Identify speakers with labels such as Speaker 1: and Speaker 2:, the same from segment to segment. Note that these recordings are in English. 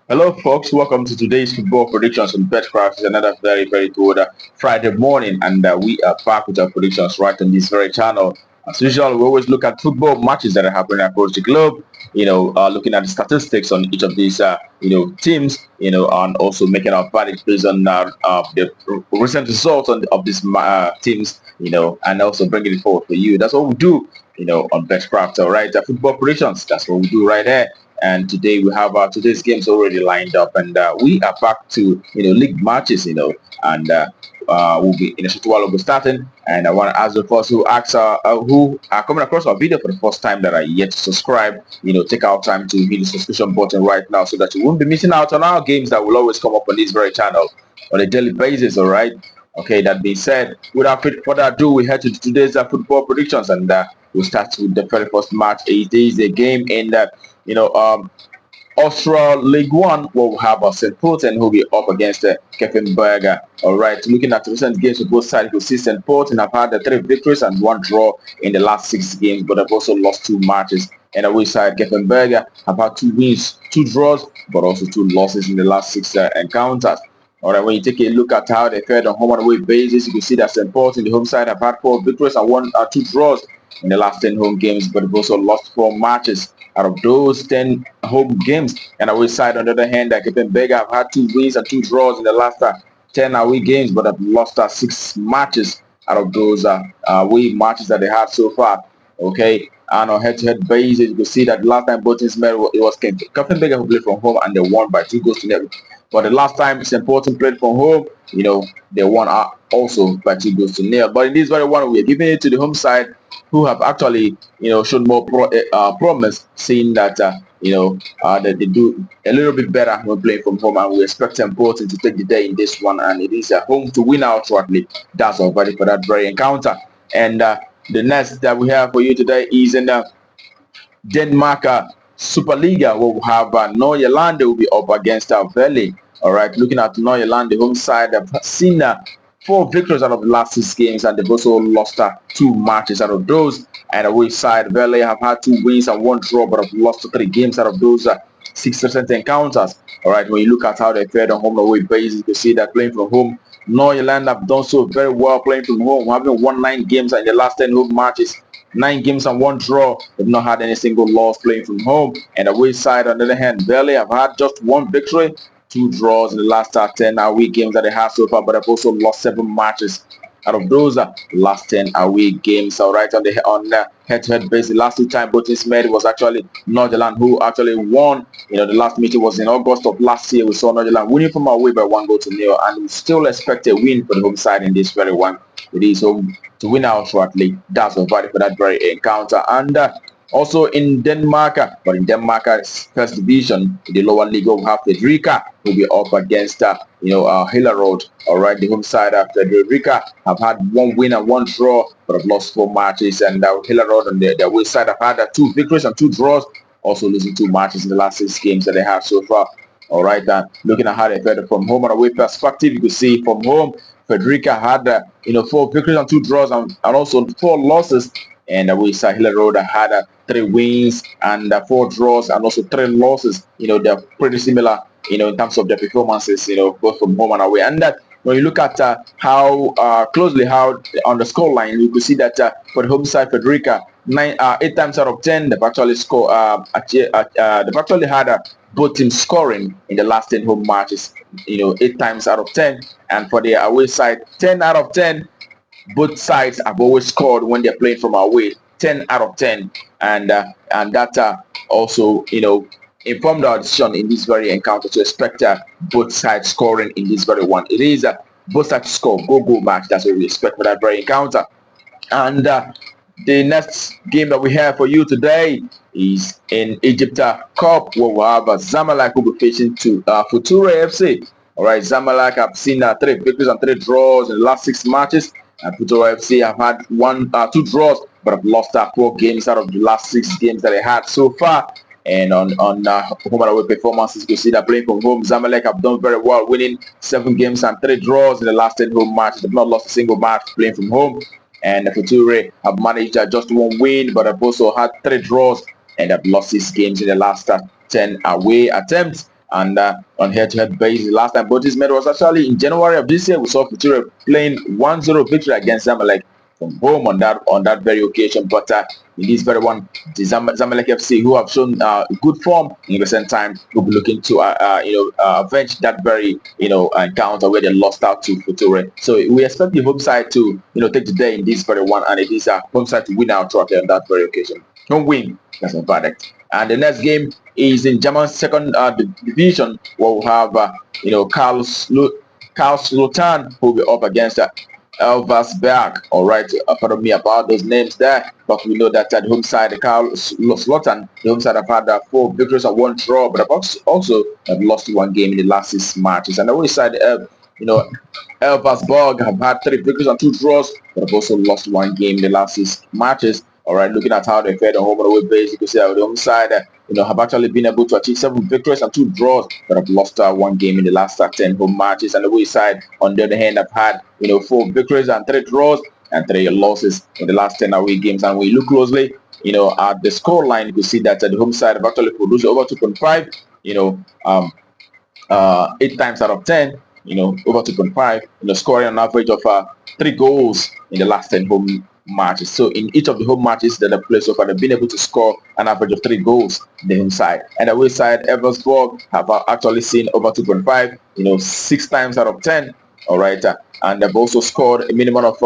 Speaker 1: Hello, folks. Welcome to today's football predictions on Betcraft. It's another very good Friday morning, and we are back with our predictions right on this very channel. As usual, we always look at football matches that are happening across the globe. Looking at the statistics on each of these, teams. And also making our verdict based on the recent results of these teams. And also bringing it forward for you. That's what we do. On Betcraft. All right, football predictions. That's what we do right there. And today we have today's games already lined up, and we are back to league matches, and we'll be in a short while we'll be starting. And I want to ask the first who are coming across our video for the first time that are yet to subscribe, take our time to hit the subscription button right now so that you won't be missing out on our games that will always come up on this very channel on a daily basis. All right. Okay, that being said, without further ado, we head to today's football predictions, and we'll start with the very first match. It is a game in the Austria League One, where we have St. Pölten who will be up against Kapfenberg. All right, looking at recent games for both sides, you see St. Pölten have had 3 victories and 1 draw in the last 6 games, but have also lost 2 matches. And away side, Kapfenberg have had 2 wins, 2 draws, but also 2 losses in the last 6 encounters. All right, when you take a look at how they fared on home and away basis, you can see that St. Paul's in the home side have had 4 victories and 2 draws in the last 10 home games, but they've also lost 4 matches out of those 10 home games. And away side, on the other hand, Kapfenberg have had 2 wins and 2 draws in the last 10 away games, but have lost 6 matches out of those away matches that they had so far. Okay, and on head-to-head basis, you can see that last time both teams met, it was Kapfenberg who played from home and they won by 2 goals to 0. But the last time St. Pölten played from home, they won also by 2 goals to 0. But in this very one, we are giving it to the home side, who have actually, shown more promise, seeing that, that they do a little bit better when playing from home, and we expect St. Pölten to take the day in this one, and it is a home to win outrightly. That's our verdict for that very encounter. And the next that we have for you today is in Denmark Superliga, where we have Nordsjælland will be up against Vejle. All right, looking at Nordsjælland, the home side have seen 4 victories out of the last 6 games, and they've also lost 2 matches out of those. And away side, Vejle have had 2 wins and 1 draw, but have lost 3 games out of those 6 recent encounters. All right, when you look at how they fared on home and away basis, you can see that playing from home, Nordsjælland have done so very well playing from home, having won 9 games in the last 10 home matches. 9 games and 1 draw. They've not had any single loss playing from home. And away side, on the other hand, Vejle have had just 1 victory, 2 draws in the last 10 away games that they have so far, but have also lost 7 matches out of those last 10 away games. All right, on the head-to-head basis, the last 2 times both teams met, it was actually Nordsjælland who actually won. The last meeting was in August of last year. We saw Nordsjælland winning from away by 1 goal to 0, and we still expect a win for the home side in this very one. It is home to win out shortly. That's the value for that very encounter. And also in Denmark, but in Denmark's first division, in the lower league, we have Fredericia will be up against Hillerød. All right, the home side of Fredericia have had 1 win and 1 draw, but have lost 4 matches. And Hillerød on their away side have had 2 victories and 2 draws, also losing 2 matches in the last 6 games that they have so far. All right, looking at how they fared from home and away perspective, you can see from home, Fredericia had 4 victories and 2 draws, and also 4 losses. And we saw Hillerød had 3 wins and 4 draws, and also 3 losses. They're pretty similar, in terms of their performances, both from home and away. And that when you look at how closely how on the score line, you could see that for the home side, Fredericia, 8 times out of 10, they've actually scored. They've actually had both teams scoring in the last 10 home matches. 8 times out of 10, and for the away side, 10 out of 10. Both sides have always scored when they're playing from away, 10 out of 10, and that also informed our decision in this very encounter to expect both sides scoring in this very one. It is both sides score, go match. That's what we expect for that very encounter. And the next game that we have for you today is in Egypt Cup, where we have Zamalek who will be facing to Futura FC. All right, Zamalek have seen 3 victories and 3 draws in the last 6 matches. And Futura FC have had 2 draws, but have lost 4 games out of the last 6 games that they had so far. And on home and away performances, you see that playing from home, Zamalek have done very well, winning 7 games and 3 draws in the last 10 home matches. They've not lost a single match playing from home. And the Futura have managed just 1 win, but have also had 3 draws and have lost 6 games in the last 10 away attempts. and on head-to-head basis. Last time both teams met was actually in January of this year. We saw Pretoria playing 1-0 victory against Zamalek from home on that very occasion. But in this very one, the Zamalek FC, who have shown good form in recent time, will be looking to avenge that very encounter where they lost out to Pretoria. So we expect the home side to take the day in this very one, and it is a home side to win out on that very occasion. Home win, that's a verdict. And the next game is in German second division, where we have Kaiserslautern, who will be up against Elversberg. All right, pardon me about those names there, but we know that at the home side, the Kaiserslautern, the home side have had 4 victories and 1 draw, but have also have lost 1 game in the last 6 matches. And the away side, Elversberg have had 3 victories and 2 draws, but have also lost 1 game in the last 6 matches. All right, looking at how they fared on home and away base, you can see that the home side, have actually been able to achieve 7 victories and 2 draws, but have lost 1 game in the last 10 home matches. And the away side, on the other hand, have had 4 victories and 3 draws and 3 losses in the last 10 away games. And when you look closely, at the score line, you can see that the home side have actually produced over 2.5. 8 times out of 10. Over 2.5. Scoring an average of 3 goals in the last 10 home matches. So in each of the home matches that they played so far, they've been able to score an average of 3 goals in the home side. And the away side, Elversberg have actually seen over 2.5, 6 times out of 10. All right, and they've also scored a minimum of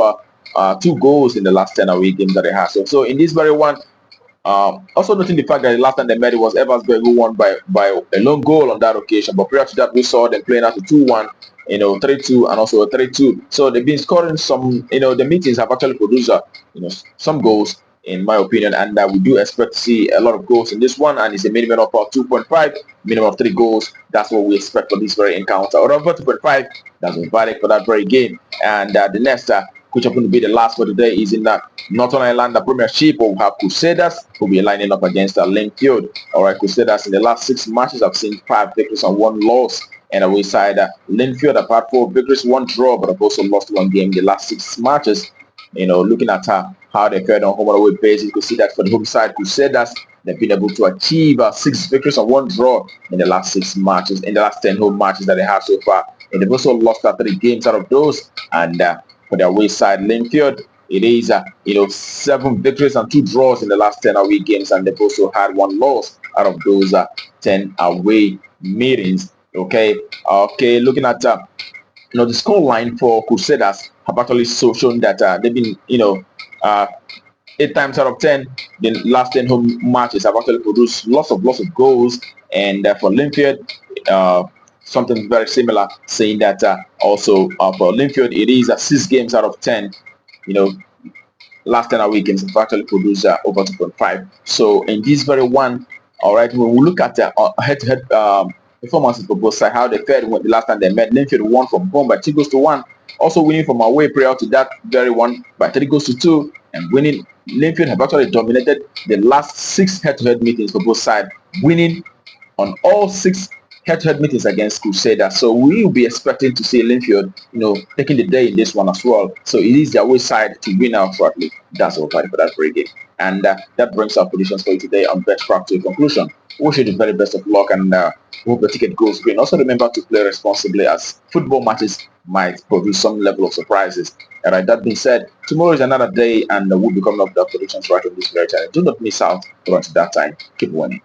Speaker 1: 2 goals in the last 10 away games that they have. So in this very one, also noting the fact that the last time they met, it was Elversberg who won by a lone goal on that occasion. But prior to that, we saw them playing out a 2-1. 3-2 and also a 3-2. So they've been scoring some, the meetings have actually produced, some goals, in my opinion, and we do expect to see a lot of goals in this one, and it's a minimum of 2.5, minimum of 3 goals. That's what we expect for this very encounter. Over 2.5, that's a verdict for that very game. And the next, which happen to be the last for the day, is in the Nordsjælland Premiership. We'll have Crusaders, who will be lining up against Linfield. All right, Crusaders in the last 6 matches have seen 5 victories and 1 loss. And away side, Linfield have had 4 victories, 1 draw, but have also lost 1 game in the last 6 matches. Looking at how they fared on home and away basis, you can see that for the home side, Crusaders, they've been able to achieve 6 victories and 1 draw in the last 6 matches, in the last 10 home matches that they have so far. And they've also lost 3 games out of those. And for the away side, Linfield, it is 7 victories and 2 draws in the last 10 away games, and they've also had 1 loss out of those 10 away meetings. Okay, looking at the score line for Crusaders have actually shown that they've been 8 times out of 10 the last 10 home matches have actually produced lots of goals. And for Linfield, something very similar, saying that also for Linfield, it is 6 games out of 10 last 10 away games have actually produced over 2.5. So in this very one, all right, when we look at head-to-head performances for both sides, how they fared the last time they met. Linfield won from home by 2-1, also winning from away prior to that very one by 3-2, and winning. Linfield have actually dominated the last 6 head-to-head meetings for both sides, winning on all 6 head-to-head meetings against Crusaders. So we will be expecting to see Linfield, taking the day in this one as well. So it is their way side to win out shortly. That's all for that very game. And that brings our predictions for you today on BetFrag to a conclusion. We wish you the very best of luck, and hope the ticket goes green. Also remember to play responsibly, as football matches might produce some level of surprises. All right, that being said, tomorrow is another day, and we'll be coming up with our predictions right on this very channel. Do not miss out. Until that time, keep winning.